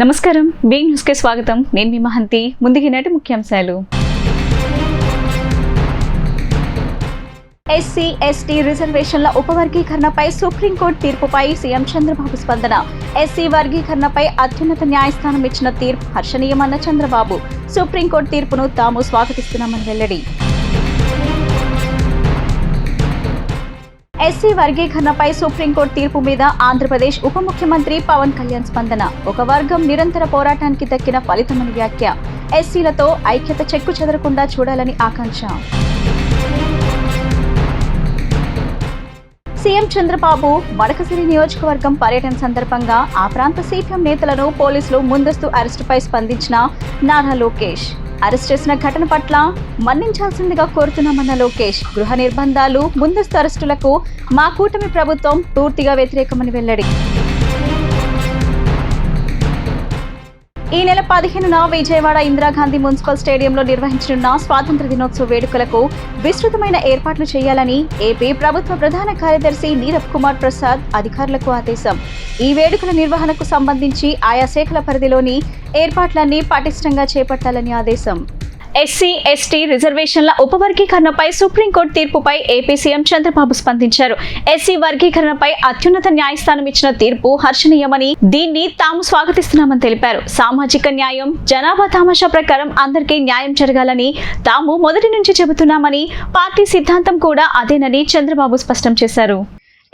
నమస్కారం, be news కి స్వాగతం. నేను మీ మహంతి. ముందుగా నేటి ముఖ్యాంశాలు. ఎస్సీ ఎస్టీ రిజర్వేషన్ల ఉపవర్గీకరణపై సుప్రీంకోర్టు తీర్పుపై సీఎం చంద్రబాబు స్పందన. ఎస్సీ వర్గీకరణపై అత్యున్నత న్యాయస్థానం ఇచ్చిన తీర్పు హర్షణీయమన్న చంద్రబాబు. సుప్రీంకోర్టు తీర్పును తాము స్వాగతిస్తున్నామని వెల్లడి. ఎస్సీ వర్గీకరణపై సుప్రీంకోర్టు తీర్పు మీద ఆంధ్రప్రదేశ్ ఉప ముఖ్యమంత్రి పవన్ కళ్యాణ్ స్పందన. ఒక వర్గం నిరంతర పోరాటానికి దక్కిన ఫలితమని వ్యాఖ్య. ఎస్సీలతో ఐక్యత చెక్కు చెదరకుండా చూడాలని ఆకాంక్ష. సీఎం చంద్రబాబు మడకసిరి నియోజకవర్గం పర్యటన సందర్భంగా ఆ ప్రాంత సిపిఎం నేతలను పోలీసులు ముందస్తు అరెస్టుపై స్పందించిన నారా లోకేష్. అరెస్ట్ చేసిన ఘటన పట్ల మన్నించాల్సిందిగా కోరుతున్నామన్న లోకేష్. గృహ నిర్బంధాలు, ముందస్తు అరెస్టులకు మా కూటమి ప్రభుత్వం పూర్తిగా వ్యతిరేకమని వెల్లడి. ఈ నెల 15న విజయవాడ ఇందిరాగాంధీ మున్సిపల్ స్టేడియంలో నిర్వహించనున్న స్వాతంత్ర దినోత్సవ వేడుకలకు విస్తృతమైన ఏర్పాట్లు చేయాలని ఏపీ ప్రభుత్వ ప్రధాన కార్యదర్శి నీరబ్ కుమార్ ప్రసాద్ అధికారులకు ఆదేశం. ఈ వేడుకల నిర్వహణకు సంబంధించి ఆయా శాఖల పరిధిలోని ఏర్పాట్లన్నీ పటిష్టంగా చేపట్టాలని ఆదేశం. ఎస్సీ ఎస్టీ రిజర్వేషన్ల ఉపవర్గీకరణపై సుప్రీంకోర్టు తీర్పుపై ఏపీ సీఎం చంద్రబాబు స్పందించారు. ఎస్సీ వర్గీకరణపై అత్యున్నత న్యాయస్థానం ఇచ్చిన తీర్పు హర్షణీయమని, దీన్ని తాము స్వాగతిస్తున్నామని తెలిపారు. సామాజిక న్యాయం, జనాభా తామాషా ప్రకారం అందరికీ న్యాయం జరగాలని తాము మొదటి నుంచి చెబుతున్నామని, పార్టీ సిద్ధాంతం కూడా అదేనని చంద్రబాబు స్పష్టం చేశారు.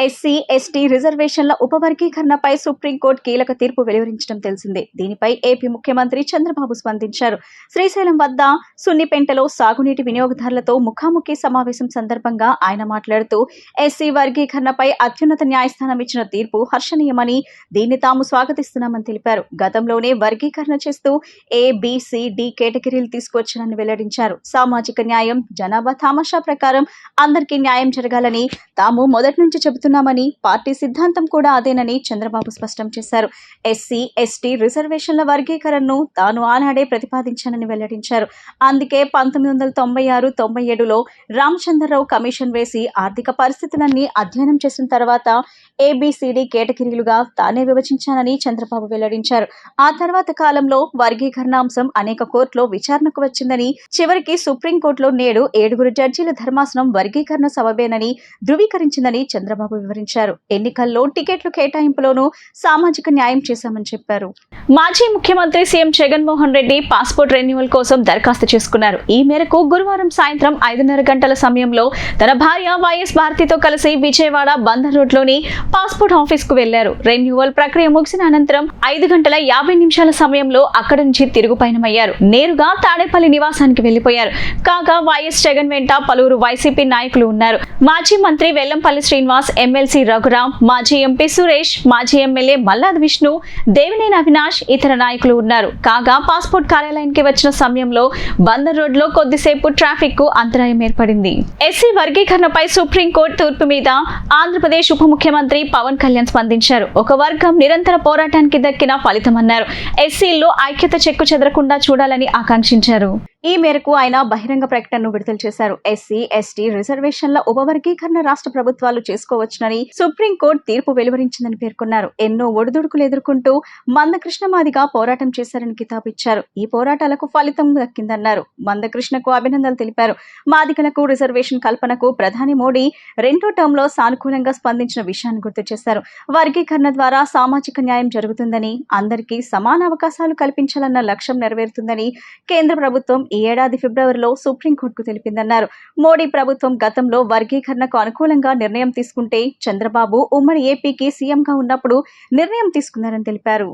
ఎస్సీ ఎస్టీ రిజర్వేషన్ల ఉపవర్గీకరణపై సుప్రీంకోర్టు కీలక తీర్పు వెలువరించడం తెలిసిందే. దీనిపై ఏపీ ముఖ్యమంత్రి చంద్రబాబు స్పందించారు. శ్రీశైలం వద్ద సున్నిపెంటలో సాగునీటి వినియోగదారులతో ముఖాముఖి సమావేశం సందర్భంగా ఆయన మాట్లాడుతూ, ఎస్సీ వర్గీకరణపై అత్యున్నత న్యాయస్థానం ఇచ్చిన తీర్పు హర్షణీయమని, దీన్ని తాము స్వాగతిస్తున్నామని తెలిపారు. గతంలోనే వర్గీకరణ చేస్తూ ఏబిసిడి కేటగిరీలు తీసుకొచ్చారని వెల్లడించారు. సామాజిక న్యాయం, జనాభా తామాషా ప్రకారం అందరికీ న్యాయం జరగాలని తాము మొదటి నుంచి చెబుతున్నామని, పార్టీ సిద్ధాంతం కూడా అదేనని చంద్రబాబు స్పష్టం చేశారు. ఎస్సీ ఎస్టీ రిజర్వేషన్ల వర్గీకరణను తాను ఆనాడే ప్రతిపాదించానని వెల్లడించారు. అందుకే 1996-97లో రామచంద్రరావు కమిషన్ వేసి ఆర్థిక పరిస్థితులన్నీ అధ్యయనం చేసిన తర్వాత ఏబిసిడి కేటగిరీలుగా తానే విభజించానని చంద్రబాబు వెల్లడించారు. ఆ తర్వాత కాలంలో వర్గీకరణ అంశం అనేక కోర్టులో విచారణకు వచ్చిందని, చివరికి సుప్రీంకోర్టులో నేడు 7 జడ్జీల ధర్మాసనం వర్గీకరణ సబబేనని ధృవీకరించిందని చంద్రబాబు వివరించారు. ఎన్నికల్లో టికెట్లు కేటాయింపులోనూ సామాజిక న్యాయం చేశామని చెప్పారు. మాజీ ముఖ్యమంత్రి CM Jaganmohan Reddy passport renewal కోసం దరఖాస్తు చేసుకున్నారు. ఈ మేరకు గురువారం సాయంత్రం 5:30 గంటల సమయంలో తన భార్య వైఎస్ భారతితో కలిసి విజయవాడ బందర్ రోడ్లోని పాస్పోర్ట్ ఆఫీస్ కు వెళ్లారు. రెన్యువల్ ప్రక్రియ ముగిసిన అనంతరం 5:50 సమయంలో అక్కడి నుంచి తిరుగు పయనమయ్యారు. నేరుగా తాడేపల్లి నివాసానికి వెళ్లిపోయారు. కాగా వైఎస్ జగన్ వెంట పలువురు వైసీపీ నాయకులు ఉన్నారు. మాజీ మంత్రి వెల్లంపల్లి శ్రీనివాస్, ఎమ్మెల్సీ రఘురాం, మాజీ ఎంపీ సురేష్, మాజీ ఎమ్మెల్యే మల్లాది విష్ణు, దేవినేని అవినాష్, ఇతర నాయకులు ఉన్నారు. కాగా పాస్పోర్ట్ కార్యాలయానికి వచ్చిన సమయంలో బందర్ రోడ్ లో కొద్దిసేపు ట్రాఫిక్ కు అంతరాయం ఏర్పడింది. ఎస్సీ వర్గీకరణపై సుప్రీంకోర్టు తీర్పు మీద ఆంధ్రప్రదేశ్ ఉప ముఖ్యమంత్రి పవన్ కళ్యాణ్ స్పందించారు. ఒక వర్గం నిరంతర పోరాటానికి దక్కిన ఫలితమన్నారు. ఎస్సీల్లో ఐక్యత చెక్కు చెదరకుండా చూడాలని ఆకాంక్షించారు. ఈ మేరకు ఆయన బహిరంగ ప్రకటనను విడుదల చేశారు. ఎస్సీ ఎస్టీ రిజర్వేషన్ల ఉపవర్గీకరణ రాష్ట్ర ప్రభుత్వాలు చేసుకోవచ్చునని సుప్రీంకోర్టు తీర్పు వెలువరించిందని పేర్కొన్నారు. ఎన్నో ఒడిదుడుకులు ఎదుర్కొంటూ మందకృష్ణమాదిగా పోరాటం చేశారని కితాబిచ్చారు. ఈ పోరాటాలకు ఫలితం దక్కిందన్నారు. మందకృష్ణకు అభినందనలు తెలిపారు. మాదిగలకు రిజర్వేషన్ కల్పనకు ప్రధాని మోడీ 2వ టర్మ్ లో సానుకూలంగా స్పందించిన విషయాన్ని గుర్తు చేశారు. వర్గీకరణ ద్వారా సామాజిక న్యాయం జరుగుతుందని, అందరికీ సమాన అవకాశాలు కల్పించాలన్న లక్ష్యం నెరవేరుతుందని కేంద్ర ప్రభుత్వం ఈ ఏడాది ఫిబ్రవరిలో సుప్రీంకోర్టుకు తెలిపిందన్నారు. మోడీ ప్రభుత్వం గతంలో వర్గీకరణకు అనుకూలంగా నిర్ణయం తీసుకుంటే చంద్రబాబు ఉమ్మడి ఏపీకి సీఎంగా ఉన్నప్పుడు నిర్ణయం తీసుకున్నారని తెలిపారు.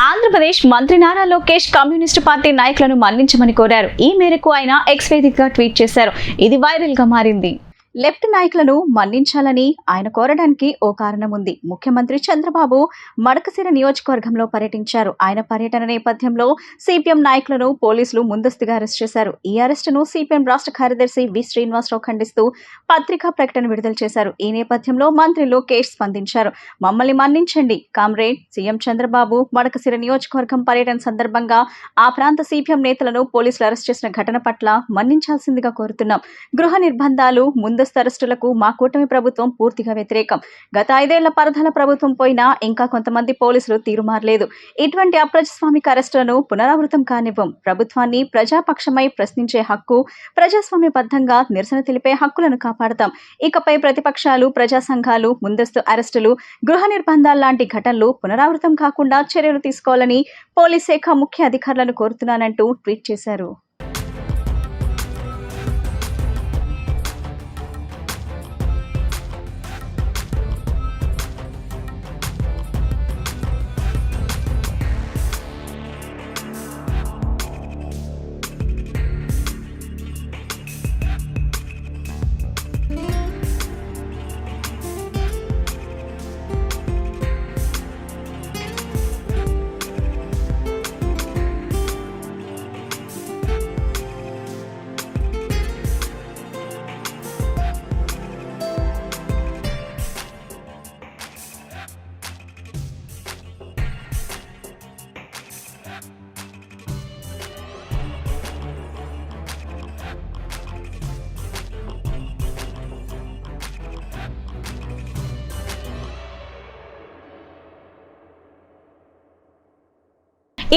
ఆంధ్రప్రదేశ్ మంత్రి నారా లోకేష్ కమ్యూనిస్టు పార్టీ నాయకులను మన్నించమని కోరారు. ఈ మేరకు ఆయన ఎక్స్ వేదికగా ట్వీట్ చేశారు. ఇది వైరల్ గా మారింది. లెఫ్ట్ నాయకులను మన్నించాలని ఆయన కోరడానికి ఓ కారణం ఉంది. ముఖ్యమంత్రి చంద్రబాబు మడకశిర నియోజకవర్గంలో పర్యటించారు. ఆయన పర్యటన నేపథ్యంలో సిపిఎం నాయకులను పోలీసులు ముందస్తుగా అరెస్ట్ చేశారు. ఈ అరెస్టును సిపిఎం రాష్ట్ర కార్యదర్శి వి శ్రీనివాసరావు ఖండిస్తూ పత్రికా ప్రకటన విడుదల చేశారు. ఈ నేపథ్యంలో మంత్రి లోకేష్ స్పందించారు. మమ్మల్ని మన్నించండి కామ్రేడ్. సీఎం చంద్రబాబు మడకశిర నియోజకవర్గం పర్యటన సందర్భంగా ఆ ప్రాంత సిపిఎం నేతలను పోలీసులు అరెస్ట్ చేసిన ఘటన పట్ల మన్నించాల్సిందిగా కోరుతున్నాం. గృహ నిర్బంధాలు, ముందస్తు అరెస్టులకు మా కూటమి ప్రభుత్వం పూర్తిగా వ్యతిరేకం. గత 5 ఏళ్ల పరదాల ప్రభుత్వం పోయినా ఇంకా కొంతమంది పోలీసులు తీరుమారలేదు. ఇటువంటి అప్రజాస్వామిక అరెస్టులను పునరావృతం కానివ్వం. ప్రభుత్వాన్ని ప్రజాపక్షమై ప్రశ్నించే హక్కు, ప్రజాస్వామ్యబద్ధంగా నిరసన తెలిపే హక్కులను కాపాడతాం. ఇకపై ప్రతిపక్షాలు, ప్రజా సంఘాలు ముందస్తు అరెస్టులు, గృహ నిర్బంధాలు లాంటి ఘటనలు పునరావృతం కాకుండా చర్యలు తీసుకోవాలని పోలీస్ శాఖ ముఖ్య అధికారులను కోరుతున్నానంటూ ట్వీట్ చేశారు.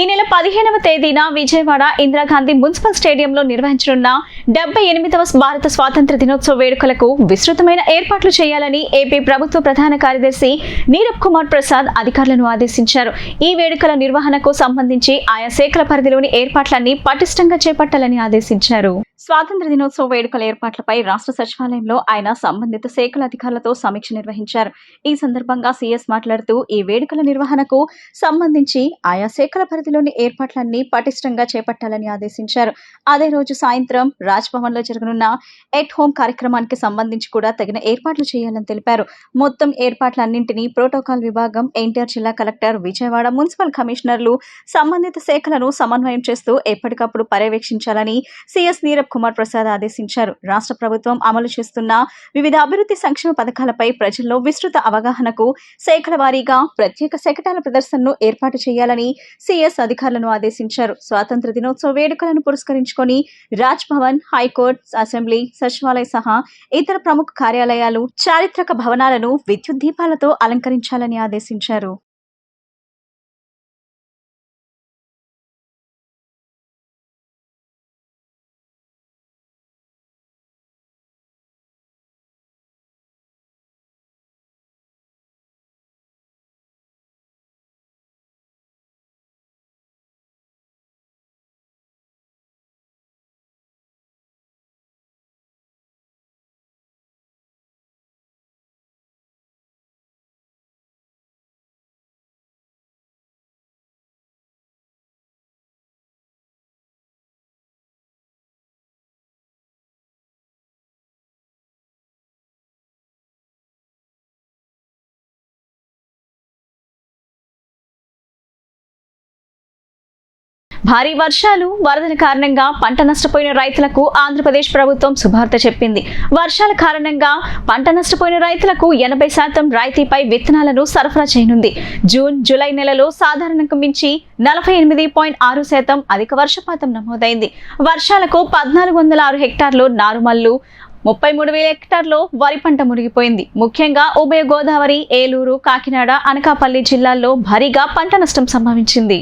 ఈ నెల 15వ తేదీన విజయవాడ ఇందిరాగాంధీ మున్సిపల్ స్టేడియంలో నిర్వహించనున్న 78వ భారత స్వాతంత్ర దినోత్సవ వేడుకలకు విస్తృతమైన ఏర్పాట్లు చేయాలని ఏపీ ప్రభుత్వ ప్రధాన కార్యదర్శి నీరబ్ కుమార్ ప్రసాద్ అధికారులను ఆదేశించారు. ఈ వేడుకల నిర్వహణకు సంబంధించి ఆయా శాఖల పరిధిలోని ఏర్పాట్లన్నీ పటిష్టంగా చేపట్టాలని ఆదేశించారు. స్వాతంత్ర దినోత్సవ వేడుకల ఏర్పాట్లపై రాష్ట్ర సచివాలయంలో ఆయన సంబంధిత శాఖల అధికారులతో సమీక్ష నిర్వహించారు. ఈ సందర్భంగా సీఎస్ మాట్లాడుతూ ఈ వేడుకల నిర్వహణకు సంబంధించి ఆయా శాఖల పరిధిలోని ఏర్పాట్లన్నీ పటిష్టంగా చేపట్టాలని ఆదేశించారు. అదే రోజు సాయంత్రం రాజ్ భవన్ లో జరగనున్న ఎట్ హోమ్ కార్యక్రమానికి సంబంధించి కూడా తగిన ఏర్పాట్లు చేయాలని తెలిపారు. మొత్తం ఏర్పాట్లన్నింటినీ ప్రోటోకాల్ విభాగం, ఎన్టీఆర్ జిల్లా కలెక్టర్, విజయవాడ మున్సిపల్ కమిషనర్లు సంబంధిత శాఖలను సమన్వయం చేస్తూ ఎప్పటికప్పుడు పర్యవేక్షించాలని సీఎస్ నీరబ్ కుమార్ ప్రసాద్ ఆదేశించారు. రాష్ట్ర ప్రభుత్వం అమలు చేస్తున్న వివిధ అభివృద్ధి సంక్షేమ పథకాలపై ప్రజల్లో విస్తృత అవగాహనకు శాఖల వారీగా ప్రత్యేక శకటాల ప్రదర్శనను ఏర్పాటు చేయాలని సీఎస్ అధికారులను ఆదేశించారు. స్వాతంత్ర దినోత్సవ వేడుకలను పురస్కరించుకొని రాజ్ భవన్, హైకోర్టు, అసెంబ్లీ, సచివాలయ సహా ఇతర ప్రముఖ కార్యాలయాలు, చారిత్రక భవనాలను విద్యుత్ దీపాలతో అలంకరించాలని ఆదేశించారు. భారీ వర్షాలు, వరదల కారణంగా పంట నష్టపోయిన రైతులకు ఆంధ్రప్రదేశ్ ప్రభుత్వం శుభార్త చెప్పింది. వర్షాల కారణంగా పంట నష్టపోయిన రైతులకు 80% రాయితీపై విత్తనాలను సరఫరా చేయనుంది. జూన్, జూలై నెలలో సాధారణంగా మించి 48.6% అధిక వర్షపాతం నమోదైంది. వర్షాలకు 1406 హెక్టార్లు నారుమల్లు, 33,000 హెక్టార్లో వరి పంట మునిగిపోయింది. ముఖ్యంగా ఉభయ గోదావరి, ఏలూరు, కాకినాడ, అనకాపల్లి జిల్లాల్లో భారీగా పంట నష్టం సంభవించింది.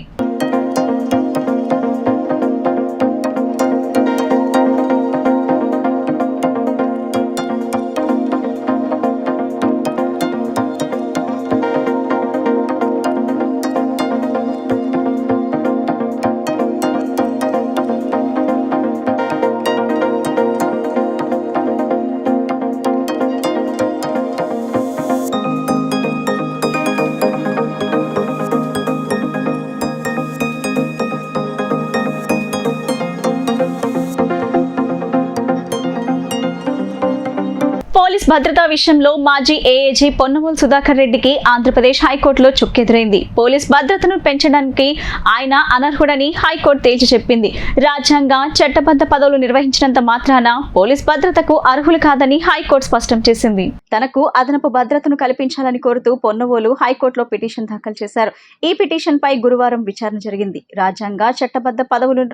భద్రతా విషయంలో మాజీ ఏఏజీ పొన్నవోలు సుధాకర్ రెడ్డికి ఆంధ్రప్రదేశ్ హైకోర్టులో చుక్కెదురైంది. పోలీస్ భద్రతను పెంచడానికి ఆయన అనర్హుడని హైకోర్టు తేల్చి చెప్పింది. రాజ్యాంగ చట్టబద్ధ పదవులు నిర్వహించినంత మాత్రాన పోలీస్ భద్రతకు అర్హులు కాదని హైకోర్టు స్పష్టం చేసింది. తనకు అదనపు భద్రతను కల్పించాలని కోరుతూ పొన్నవోలు హైకోర్టులో పిటిషన్ దాఖలు చేశారు. ఈ పిటిషన్ పై గురువారం విచారణ జరిగింది. రాజ్యాంగ చట్టబద్ధ పదవులు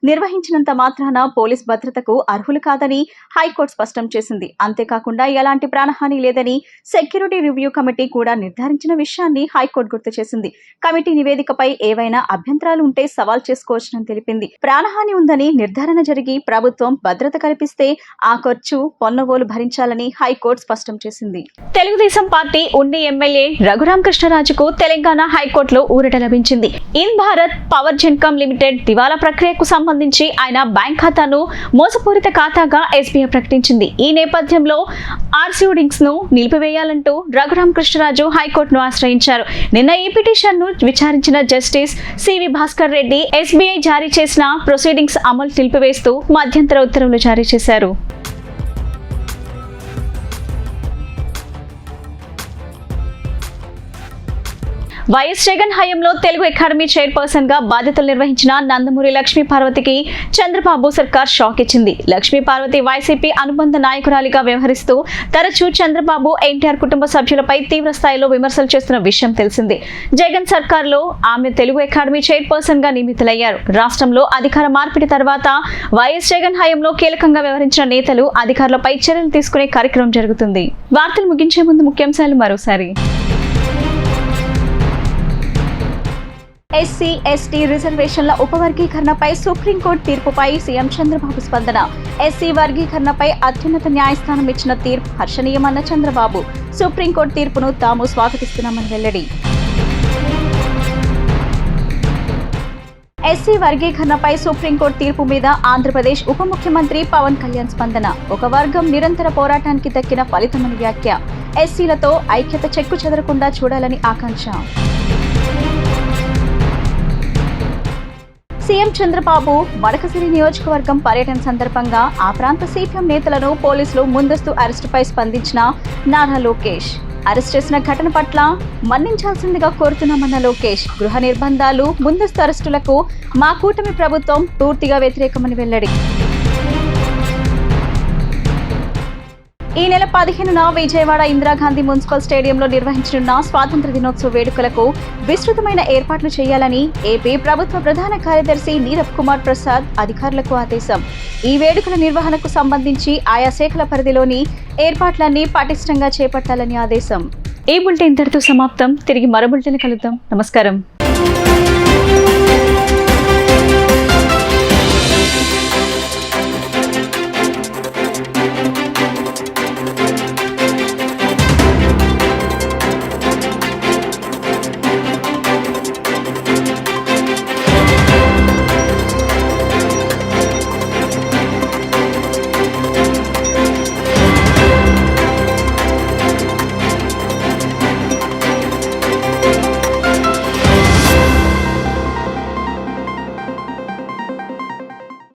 నిర్వహించినంత మాత్రాన పోలీస్ భద్రతకు అర్హులు కాదని హైకోర్టు స్పష్టం చేసింది. అంతేకాకుండా ఎలాంటి ప్రాణహాని లేదని సెక్యూరిటీ రివ్యూ కమిటీ కూడా నిర్ధారించిన విషయాన్ని హైకోర్టు గుర్తు చేసింది. కమిటీ నివేదికపై ఏవైనా అభ్యంతరాలు ఉంటే సవాల్ చేసుకోవచ్చని తెలిపింది. ప్రాణహాని ఉందని నిర్ధారణ జరిగి ప్రభుత్వం భద్రత కల్పిస్తే ఆ ఖర్చు పొన్నవోలు భరించాలని హైకోర్టు స్పష్టం చేసింది. తెలుగుదేశం పార్టీ ఉండి ఎమ్మెల్యే రఘురామ కృష్ణరాజుకు తెలంగాణ హైకోర్టులో ఊరట లభించింది. ఇన్ భారత్ పవర్ జెన్కామ్ లిమిటెడ్ దివాలా ప్రక్రియకు సంబంధించి ఆయన బ్యాంక్ ఖాతాను మోసపూరిత ఖాతాగా ఎస్బీఐ ప్రకటించింది. ఈ నేపథ్యంలో ఆర్సీడింగ్స్ ను నిలిపివేయాలంటూ రఘురామ కృష్ణరాజు హైకోర్టును ఆశ్రయించారు. నిన్న ఈ పిటిషన్ ను విచారించిన justice C V Bhaskar Reddy SBI జారీ చేసిన ప్రొసీడింగ్స్ అమలు నిలిపివేస్తూ మధ్యంతర ఉత్తర్వులు జారీ చేశారు. వైఎస్ జగన్ హయాంలో తెలుగు అకాడమీ చైర్పర్సన్ గా బాధ్యతలు నిర్వహించిన నందమూరి లక్ష్మీ పార్వతికి చంద్రబాబు సర్కార్ షాక్ ఇచ్చింది. లక్ష్మీ పార్వతి వైసీపీ అనుబంధ నాయకురాలిగా వ్యవహరిస్తూ తరచూ చంద్రబాబు ఎన్టీఆర్ కుటుంబ సభ్యులపై తీవ్ర స్థాయిలో విమర్శలు చేస్తున్న విషయం తెలిసిందే. జగన్ సర్కార్లో ఆమె తెలుగు అకాడమీ చైర్పర్సన్ గా నియమితులయ్యారు. రాష్ట్రంలో అధికార మార్పిడి తర్వాత వైఎస్ జగన్ హయాంలో కీలకంగా వ్యవహరించిన నేతలు అధికారులపై చర్యలు తీసుకునే కార్యక్రమం జరుగుతుంది. వార్తలు ముగించే ముందు ముఖ్యాంశాలు మరోసారి. ఎస్సీ ఎస్టీ రిజర్వేషన్ల ఉపవర్గీకరణపై సుప్రీంకోర్టు తీర్పుపై సీఎం చంద్రబాబు స్పందన. ఎస్సీ వర్గీకరణపై అత్యున్నత న్యాయస్థానం ఇచ్చిన తీర్పు హర్షణీయమన్న చంద్రబాబు. సుప్రీంకోర్టు తీర్పును తాము స్వాగతిస్తున్నామని వెల్లడి. ఎస్సీ వర్గీకరణపై సుప్రీంకోర్టు తీర్పు మీద ఆంధ్రప్రదేశ్ ఉప ముఖ్యమంత్రి పవన్ కళ్యాణ్ స్పందన. ఒక వర్గం నిరంతర పోరాటానికి దక్కిన ఫలితమని వ్యాఖ్య. ఎస్సీలతో ఐక్యత చెక్కు చెదరకుండా చూడాలని ఆకాంక్ష. సీఎం చంద్రబాబు మడకసిరి నియోజకవర్గం పర్యటన సందర్భంగా ఆ ప్రాంత సిపిఎం నేతలను పోలీసులు ముందస్తు అరెస్టుపై స్పందించిన నారా లోకేష్. అరెస్ట్ చేసిన ఘటన పట్ల మన్నించాల్సిందిగా కోరుతున్నామన్న లోకేష్. గృహ నిర్బంధాలు, ముందస్తు అరెస్టులకు మా కూటమి ప్రభుత్వం పూర్తిగా వ్యతిరేకమని వెల్లడి. ఈ నెల 15న విజయవాడ ఇందిరాగాంధీ మున్సిపల్ స్టేడియంలో నిర్వహించనున్న స్వాతంత్ర దినోత్సవ వేడుకలకు విస్తృతమైన ఏర్పాట్లు చేయాలని ఏపీ ప్రభుత్వ ప్రధాన కార్యదర్శి నీరబ్ కుమార్ ప్రసాద్ అధికారులకు ఆదేశం. ఈ వేడుకల నిర్వహణకు సంబంధించి ఆయా శాఖల పరిధిలోని ఏర్పాట్లన్నీ పటిష్టంగా చేపట్టాలని ఆదేశం. ఈ బులెటిన్ ఇంతటితో సమాప్తం. తిరిగి మరో బులెటిన్ కలుద్దాం. నమస్కారం.